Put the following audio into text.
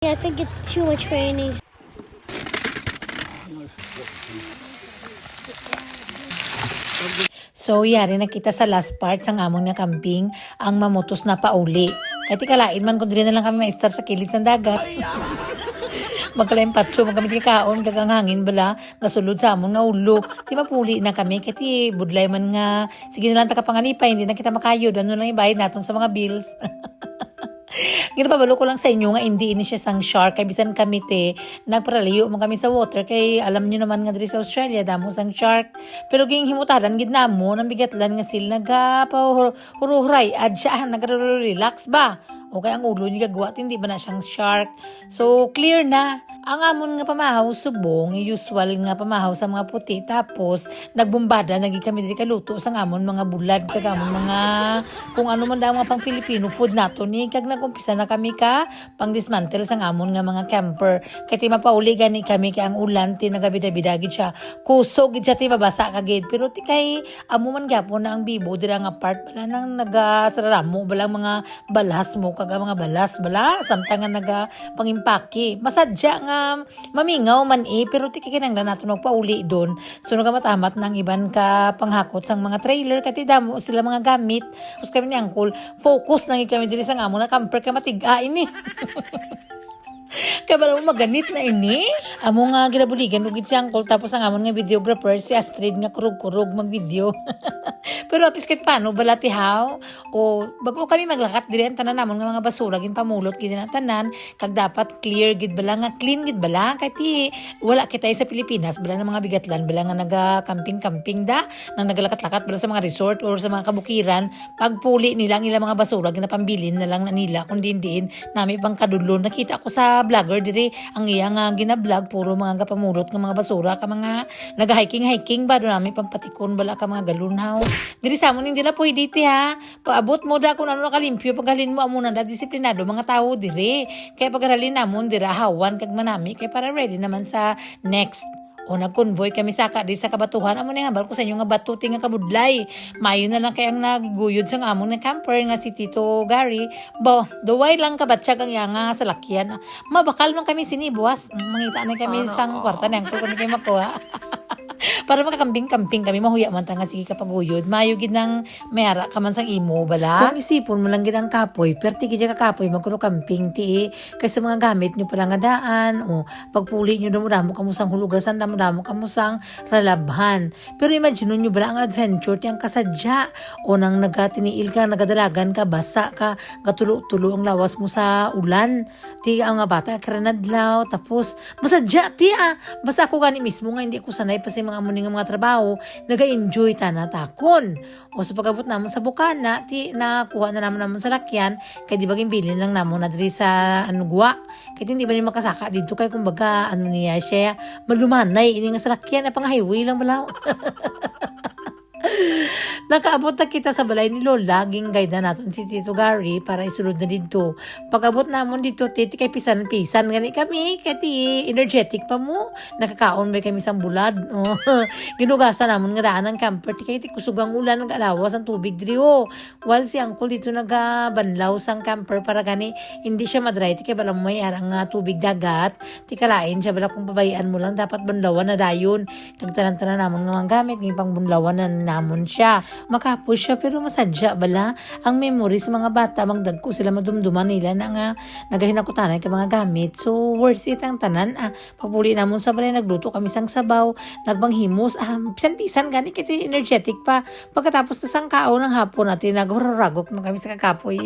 Yeah, I think it's too much raining. So, yari na kita sa last part sang amon nga camping, ang mamutos na pauli. Kaya tikalain man kung na lang kami ma-star sa kilid ng dagat. Magkalaing patso, magkamit kaon, gagang hangin bala, gasulod sa amon nga ulo. Ti mapuli na kami, kaya budlay man nga, sige na lang takapanganipay, hindi na kita makayod, ano lang ibayad natin sa mga bills. Ginapabalo ko lang sa inyo nga hindi ini siya sang shark kay bisan kami te nagparalayo man kami sa water kay alam niyo naman nga diri sa Australia damo sang shark pero ging himutadan gid namo nang bigatlan nga sil nagapahuruhuray adya nagarelax ba o kay ang ulo ni gagawa hindi ba na siyang shark so clear na ang amon nga pamahaw subong usual nga pamahaw sa mga puti tapos nagbumbada nagi kami diri kaluto sang amon mga bulad kag amon mga kung ano man daw mga pang Filipino food nato ni kag nagumpisa na kami ka pang dismantle sang amon nga mga camper kay ti mapauli gani kami kay ang ulan ti nagabida-bida gid siya kusog gid siya ti mabasa kagid pero ti kay amo man gyapon na ang bibo dira nga part bala nang nagasaramo bala mga balas mo kag mga balas bala samtang nga naga pangimpaki masadya nga mamingaw man pero ti kinahanglan nato magpauli don so nagamatamat nang iban ka panghakot sang mga trailer kati damo sila mga gamit us kami ni angkol focus nang kami diri sang amo na camper ka matiga ini kaya ba maganit na ini? Amo nga ginabuligan ugid si Uncle tapos ang amon nga videographer si Astrid nga kurug-kurug mag-video. Pero at least kahit paano balati how o bago kami maglakat diri ang tanan namon nga mga basura gin pamulot gid na tanan kag dapat clear gid bala nga clean gid bala kay wala kita sa Pilipinas bala nga mga bigatlan bala nga naga camping da nang nagalakat-lakat bala sa mga resort or sa mga kabukiran pagpuli nilang ilang mga basura ginapambilin na lang na nila kundi diin nami pang kadulon nakita ko sa vlogger diri ang iya nga gina-vlog puro mga gapamulot nga mga basura ka mga naga-hiking ba do nami pampatikon bala ka mga galunhaw diri sa amon hindi na pwede ti ha paabot mo da kung ano nakalimpyo paghalin mo amo na disiplinado mga tao diri kaya paghalin namon dira hawan kag manami kay para ready naman sa next o nag-convoy kami saka di sa kabatuhan amo ni hambal ko sa inyo nga batuti nga kabudlay mayo na lang kay ang nagiguyod sa among nga camper nga si Tito Gary bo duway lang kabatsyag ang nga salakyan mabakal man kami sinibuas mangita na kami sang kwarta nang ko kami makuha para makakamping-camping kami mahuya man ta nga sige kapaguyod mayo gid nang mayara ka man sang imo bala kung isipon mo lang gid ang kapoy perti gid ka kapoy magkuno camping ti kay sa mga gamit nyo pala nga daan o pagpuli nyo damo kamo sang hulugasan damo kamo sang ralabhan pero imagine nyo bala ang adventure ti ang kasadya o nang nagatiniil ka nagadalagan ka basa ka gatulo-tulo ang lawas mo sa ulan ti ang nga bata karanadlaw tapos masadya ti basta ako gani mismo nga hindi ko sanay pa sa mga amuning mga trabaho, naga-enjoy ta na takon. O sa pagabot namon sa bukana, ti nakuha na namon sa lakyan, kay di baging bilin lang namon na diri sa anugwa. Kay hindi ba ni makasaka dito kay kumbaga ano niya siya malumanay ini nga sa lakyan na pang highway lang balaw. Nakaabot na kita sa balay ni Lola, laging guide na natin si Tito Gary para isulod na dito. Pag-abot namon dito, titi kay pisan-pisan gani kami, kati energetic pa mo. Nakakaon ba kami sang bulad. Oh. Ginugasan namon nga daan ng camper, ti kay kusugang ulan nag-alawas ang tubig diri oh. While si Uncle dito nagabanlaw sang camper para gani hindi siya madry, ti kay bala mo may arang tubig dagat, ti kalain siya bala kung pabayaan mo lang dapat banlawan na dayon. Kag tanan-tanan namon nga mga gamit, ng pangbunlawan na namon siya. Makapos siya pero masadya bala ang memories mga bata magdagko sila madumduman nila na nga nagahinakutanan ka mga gamit so worth it ang tanan pagpuli namon sa balay nagluto kami sang sabaw nagbanghimos pisan-pisan gani kiti energetic pa pagkatapos na sang kao ng hapon natin naghuraragok na kami sa kakapoy